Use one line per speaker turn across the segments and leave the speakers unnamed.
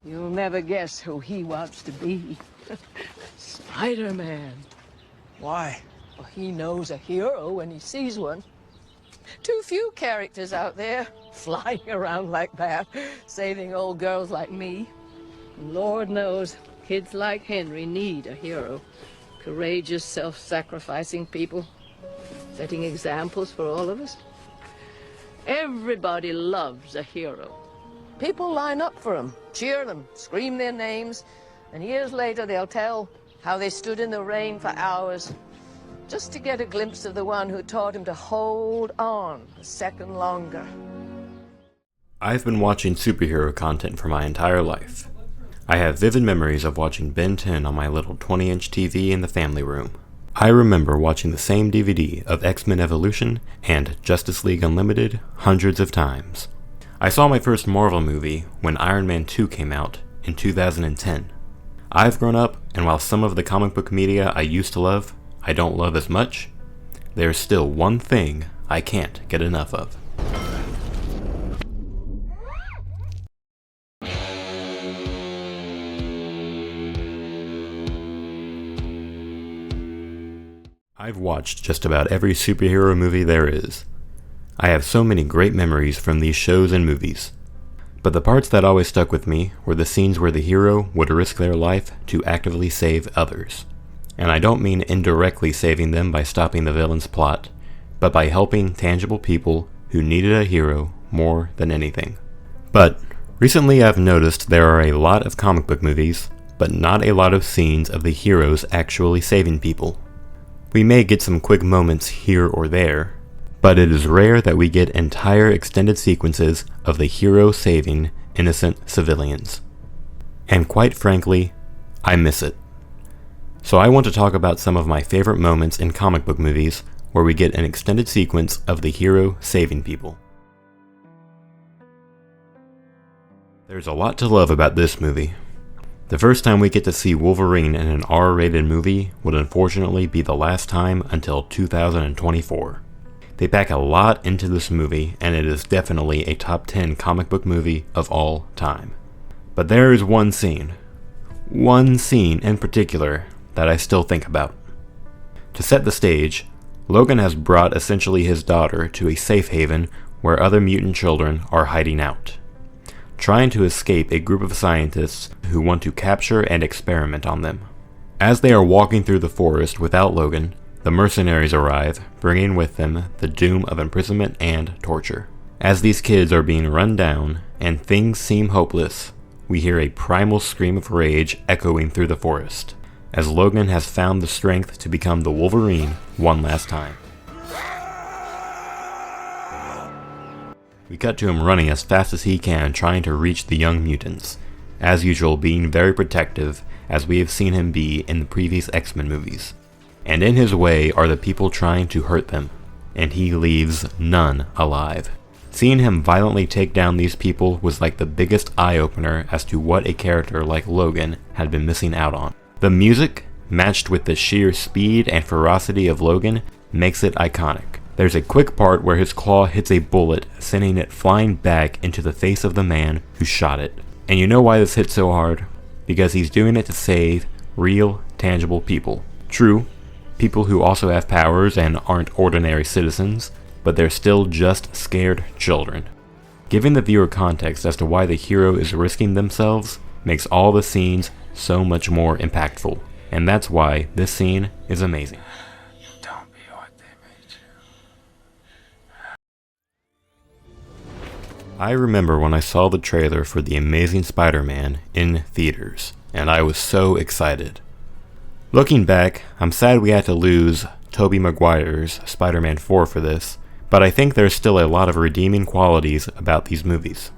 You'll never guess who he wants to be. Spider-Man.
Why?
Well, he knows a hero when he sees one. Too few characters out there flying around like that, saving old girls like me. Lord knows, kids like Henry need a hero. Courageous, self-sacrificing people, setting examples for all of us. Everybody loves a hero. People line up for them, cheer them, scream their names, and years later they'll tell how they stood in the rain for hours just to get a glimpse of the one who taught him to hold on a second longer.
I've been watching superhero content for my entire life. I have vivid memories of watching Ben 10 on my little 20-inch TV in the family room. I remember watching the same DVD of X-Men Evolution and Justice League Unlimited hundreds of times. I saw my first Marvel movie when Iron Man 2 came out in 2010. I've grown up, and while some of the comic book media I used to love, I don't love as much, there's still one thing I can't get enough of. I've watched just about every superhero movie there is. I have so many great memories from these shows and movies. But the parts that always stuck with me were the scenes where the hero would risk their life to actively save others. And I don't mean indirectly saving them by stopping the villain's plot, but by helping tangible people who needed a hero more than anything. But recently I've noticed there are a lot of comic book movies, but not a lot of scenes of the heroes actually saving people. We may get some quick moments here or there, but it is rare that we get entire extended sequences of the hero saving innocent civilians. And quite frankly, I miss it. So I want to talk about some of my favorite moments in comic book movies where we get an extended sequence of the hero saving people. There's a lot to love about this movie. The first time we get to see Wolverine in an R-rated movie would unfortunately be the last time until 2024. They pack a lot into this movie, and it is definitely a top 10 comic book movie of all time. But there is one scene in particular, that I still think about. To set the stage, Logan has brought essentially his daughter to a safe haven where other mutant children are hiding out, trying to escape a group of scientists who want to capture and experiment on them. As they are walking through the forest without Logan, the mercenaries arrive, bringing with them the doom of imprisonment and torture. As these kids are being run down and things seem hopeless, we hear a primal scream of rage echoing through the forest, as Logan has found the strength to become the Wolverine one last time. We cut to him running as fast as he can, trying to reach the young mutants, as usual being very protective as we have seen him be in the previous X-Men movies. And in his way are the people trying to hurt them, and he leaves none alive. Seeing him violently take down these people was like the biggest eye-opener as to what a character like Logan had been missing out on. The music, matched with the sheer speed and ferocity of Logan, makes it iconic. There's a quick part where his claw hits a bullet, sending it flying back into the face of the man who shot it. And you know why this hit so hard? Because he's doing it to save real, tangible people. True, people who also have powers and aren't ordinary citizens, but they're still just scared children. Giving the viewer context as to why the hero is risking themselves makes all the scenes so much more impactful, and that's why this scene is amazing.
Don't be what they made you.
I remember when I saw the trailer for The Amazing Spider-Man in theaters, and I was so excited. Looking back, I'm sad we had to lose Tobey Maguire's Spider-Man 4 for this, but I think there's still a lot of redeeming qualities about these movies.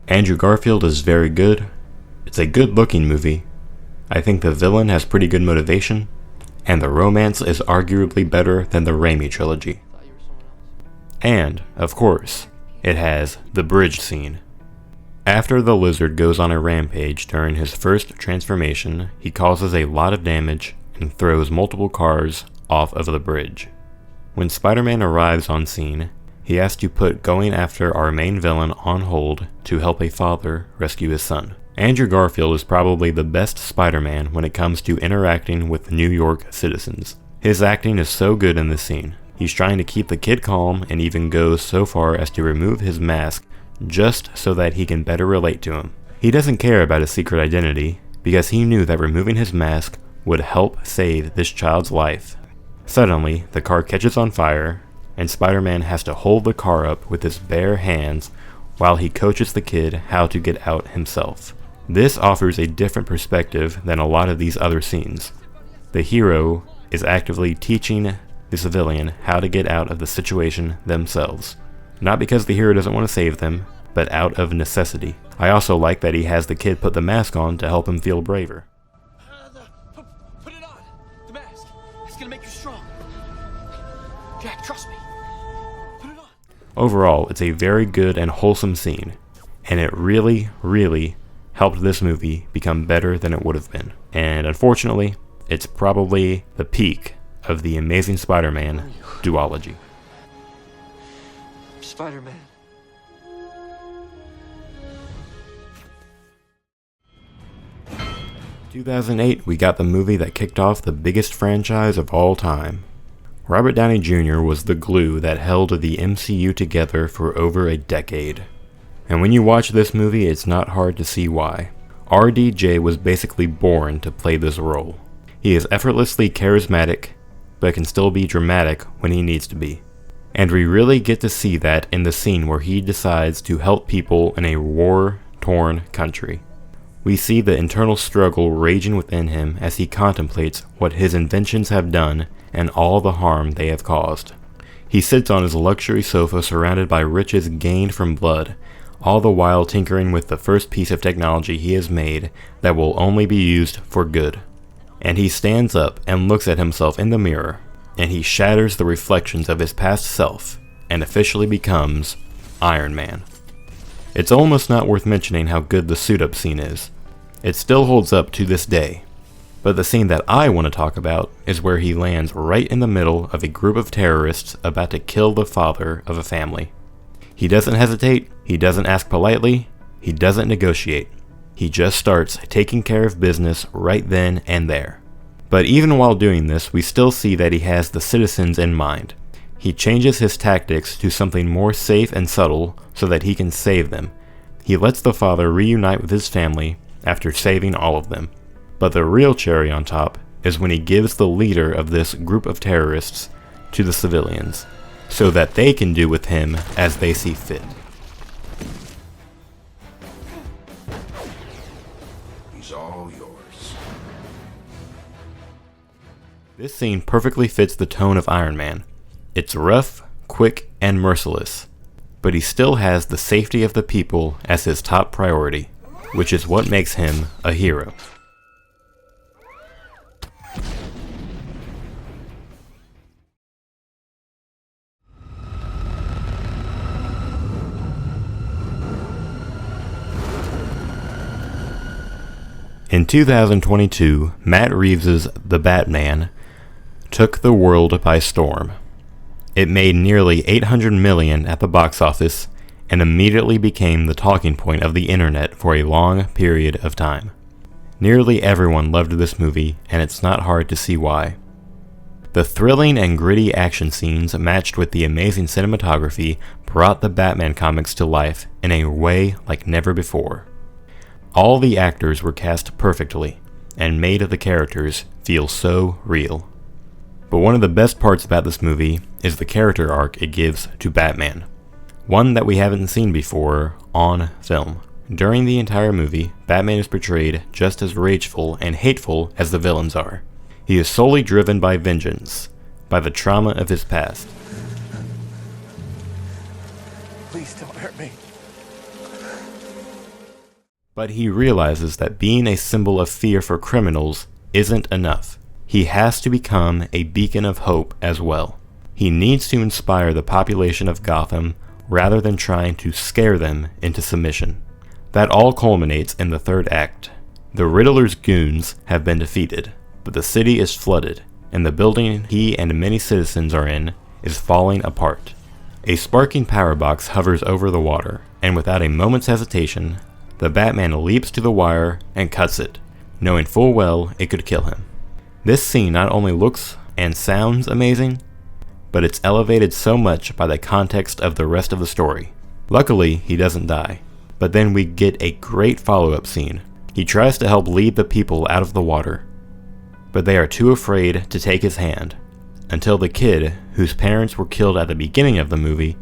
Andrew Garfield is very good. It's a good-looking movie. I think the villain has pretty good motivation, and the romance is arguably better than the Raimi trilogy. And, of course, it has the bridge scene. After the Lizard goes on a rampage during his first transformation, he causes a lot of damage and throws multiple cars off of the bridge. When Spider-Man arrives on scene, he has to put going after our main villain on hold to help a father rescue his son. Andrew Garfield is probably the best Spider-Man when it comes to interacting with New York citizens. His acting is so good in this scene. He's trying to keep the kid calm and even goes so far as to remove his mask just so that he can better relate to him. He doesn't care about his secret identity because he knew that removing his mask would help save this child's life. Suddenly, the car catches on fire, and Spider-Man has to hold the car up with his bare hands while he coaches the kid how to get out himself. This offers a different perspective than a lot of these other scenes. The hero is actively teaching the civilian how to get out of the situation themselves. Not because the hero doesn't want to save them, but out of necessity. I also like that he has the kid put the mask on to help him feel braver.
Put it on. The mask. It's gonna make you strong. Jack, trust me. Put it on.
Overall, it's a very good and wholesome scene, and it really, really helped this movie become better than it would have been. And unfortunately, it's probably the peak of the Amazing Spider-Man duology.
Spider-Man.
In 2008, we got the movie that kicked off the biggest franchise of all time. Robert Downey Jr. was the glue that held the MCU together for over a decade. And when you watch this movie, it's not hard to see why. RDJ was basically born to play this role. He is effortlessly charismatic, but can still be dramatic when he needs to be. And we really get to see that in the scene where he decides to help people in a war-torn country. We see the internal struggle raging within him as he contemplates what his inventions have done and all the harm they have caused. He sits on his luxury sofa surrounded by riches gained from blood, all the while tinkering with the first piece of technology he has made that will only be used for good. And he stands up and looks at himself in the mirror, and he shatters the reflections of his past self and officially becomes Iron Man. It's almost not worth mentioning how good the suit-up scene is. It still holds up to this day. But the scene that I want to talk about is where he lands right in the middle of a group of terrorists about to kill the father of a family. He doesn't hesitate, he doesn't ask politely, he doesn't negotiate. He just starts taking care of business right then and there. But even while doing this, we still see that he has the citizens in mind. He changes his tactics to something more safe and subtle so that he can save them. He lets the father reunite with his family after saving all of them. But the real cherry on top is when he gives the leader of this group of terrorists to the civilians, so that they can do with him as they see fit.
He's all yours.
This scene perfectly fits the tone of Iron Man. It's rough, quick, and merciless, but he still has the safety of the people as his top priority, which is what makes him a hero. In 2022, Matt Reeves' The Batman took the world by storm. It made nearly $800 million at the box office and immediately became the talking point of the internet for a long period of time. Nearly everyone loved this movie, and it's not hard to see why. The thrilling and gritty action scenes matched with the amazing cinematography brought the Batman comics to life in a way like never before. All the actors were cast perfectly and made the characters feel so real. But one of the best parts about this movie is the character arc it gives to Batman, one that we haven't seen before on film. During the entire movie, Batman is portrayed just as rageful and hateful as the villains are. He is solely driven by vengeance, by the trauma of his past.
Please don't hurt me.
But he realizes that being a symbol of fear for criminals isn't enough. He has to become a beacon of hope as well. He needs to inspire the population of Gotham rather than trying to scare them into submission. That all culminates in the third act. The Riddler's goons have been defeated, but the city is flooded, and the building he and many citizens are in is falling apart. A sparking power box hovers over the water, and without a moment's hesitation, the Batman leaps to the wire and cuts it, knowing full well it could kill him. This scene not only looks and sounds amazing, but it's elevated so much by the context of the rest of the story. Luckily, he doesn't die, but then we get a great follow-up scene. He tries to help lead the people out of the water, but they are too afraid to take his hand, until the kid, whose parents were killed at the beginning of the movie,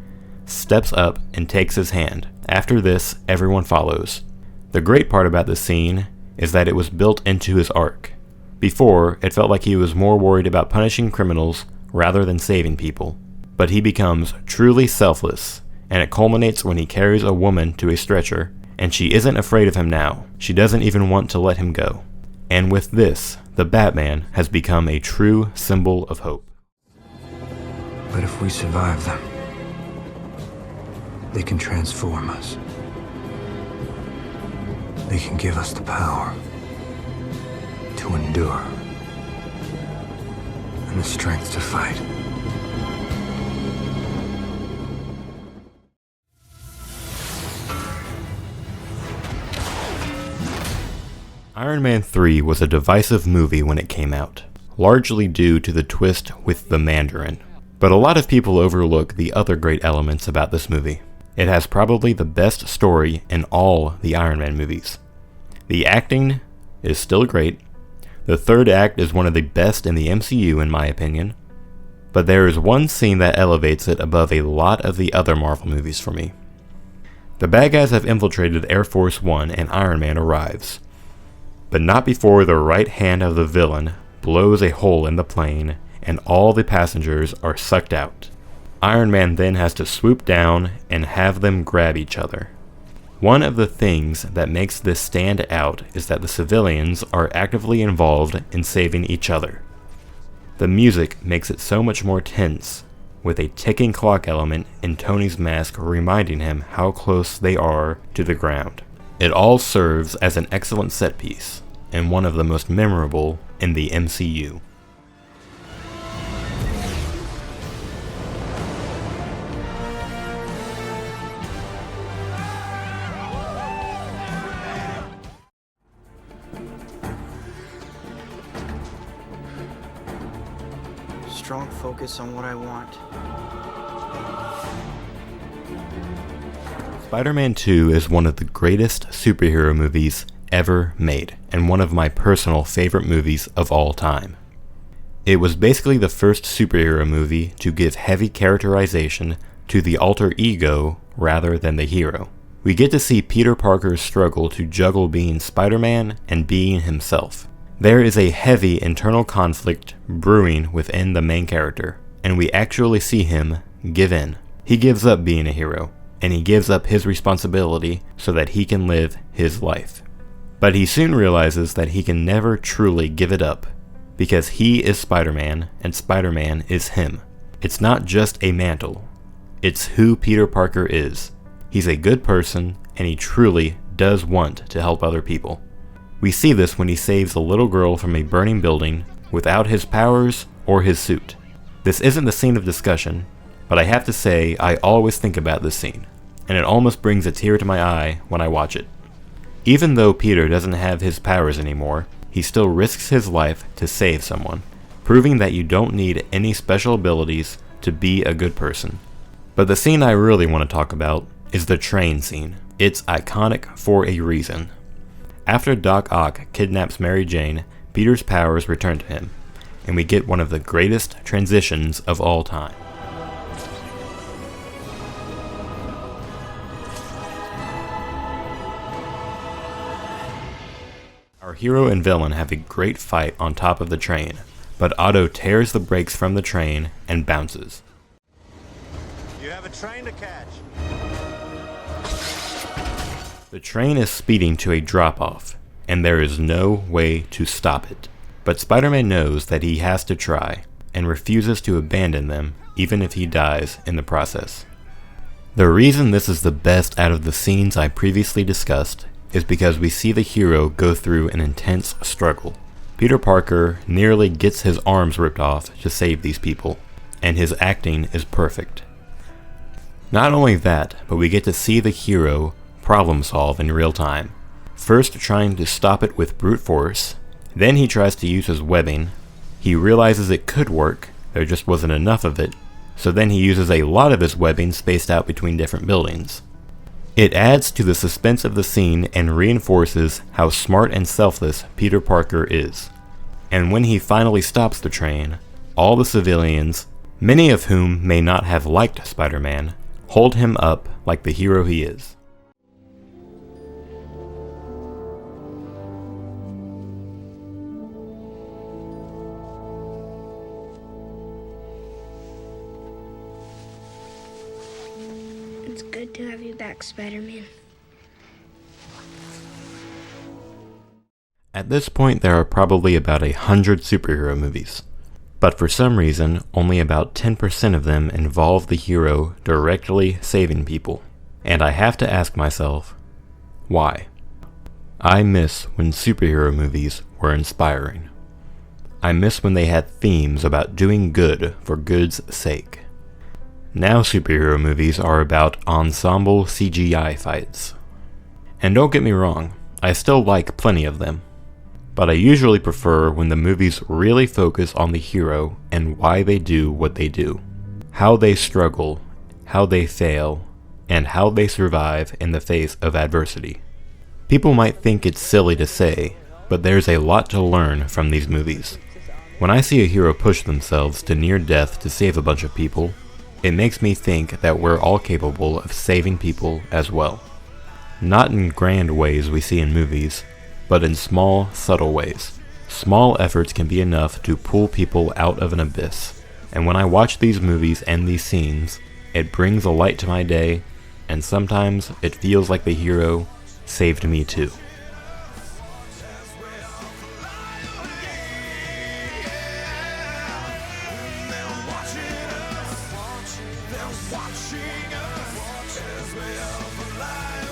steps up and takes his hand. After this, everyone follows. The great part about this scene is that it was built into his arc. Before, it felt like he was more worried about punishing criminals rather than saving people. But he becomes truly selfless, and it culminates when he carries a woman to a stretcher, and she isn't afraid of him now. She doesn't even want to let him go. And with this, the Batman has become a true symbol of hope.
But if we survive them, they can transform us. They can give us the power to endure and the strength to fight.
Iron Man 3 was a divisive movie when it came out, largely due to the twist with the Mandarin. But a lot of people overlook the other great elements about this movie. It has probably the best story in all the Iron Man movies. The acting is still great. The third act is one of the best in the MCU in my opinion. But there is one scene that elevates it above a lot of the other Marvel movies for me. The bad guys have infiltrated Air Force One and Iron Man arrives, but not before the right hand of the villain blows a hole in the plane and all the passengers are sucked out. Iron Man then has to swoop down and have them grab each other. One of the things that makes this stand out is that the civilians are actively involved in saving each other. The music makes it so much more tense, with a ticking clock element in Tony's mask reminding him how close they are to the ground. It all serves as an excellent set piece, and one of the most memorable in the MCU.
Strong focus on what I want.
Spider-Man 2 is one of the greatest superhero movies ever made, and one of my personal favorite movies of all time. It was basically the first superhero movie to give heavy characterization to the alter ego rather than the hero. We get to see Peter Parker's struggle to juggle being Spider-Man and being himself. There is a heavy internal conflict brewing within the main character, and we actually see him give in. He gives up being a hero, and he gives up his responsibility so that he can live his life. But he soon realizes that he can never truly give it up, because he is Spider-Man and Spider-Man is him. It's not just a mantle, it's who Peter Parker is. He's a good person, and he truly does want to help other people. We see this when he saves a little girl from a burning building without his powers or his suit. This isn't the scene of discussion, but I have to say I always think about this scene, and it almost brings a tear to my eye when I watch it. Even though Peter doesn't have his powers anymore, he still risks his life to save someone, proving that you don't need any special abilities to be a good person. But the scene I really want to talk about is the train scene. It's iconic for a reason. After Doc Ock kidnaps Mary Jane, Peter's powers return to him, and we get one of the greatest transitions of all time. Our hero and villain have a great fight on top of the train, but Otto tears the brakes from the train and bounces.
You have a train to catch.
The train is speeding to a drop-off, and there is no way to stop it. But Spider-Man knows that he has to try, and refuses to abandon them, even if he dies in the process. The reason this is the best out of the scenes I previously discussed is because we see the hero go through an intense struggle. Peter Parker nearly gets his arms ripped off to save these people, and his acting is perfect. Not only that, but we get to see the hero problem solve in real time. First trying to stop it with brute force, then he tries to use his webbing. He realizes it could work, there just wasn't enough of it, so then he uses a lot of his webbing spaced out between different buildings. It adds to the suspense of the scene and reinforces how smart and selfless Peter Parker is. And when he finally stops the train, all the civilians, many of whom may not have liked Spider-Man, hold him up like the hero he is.
It's good to have you back, Spider-Man.
At this point, there are probably about 100 superhero movies, but for some reason, only about 10% of them involve the hero directly saving people. And I have to ask myself, why? I miss when superhero movies were inspiring. I miss when they had themes about doing good for good's sake. Now superhero movies are about ensemble CGI fights. And don't get me wrong, I still like plenty of them. But I usually prefer when the movies really focus on the hero and why they do what they do. How they struggle, how they fail, and how they survive in the face of adversity. People might think it's silly to say, but there's a lot to learn from these movies. When I see a hero push themselves to near death to save a bunch of people, it makes me think that we're all capable of saving people as well. Not in grand ways we see in movies, but in small, subtle ways. Small efforts can be enough to pull people out of an abyss. And when I watch these movies and these scenes, it brings a light to my day, and sometimes it feels like the hero saved me too.
Watching us as we all fly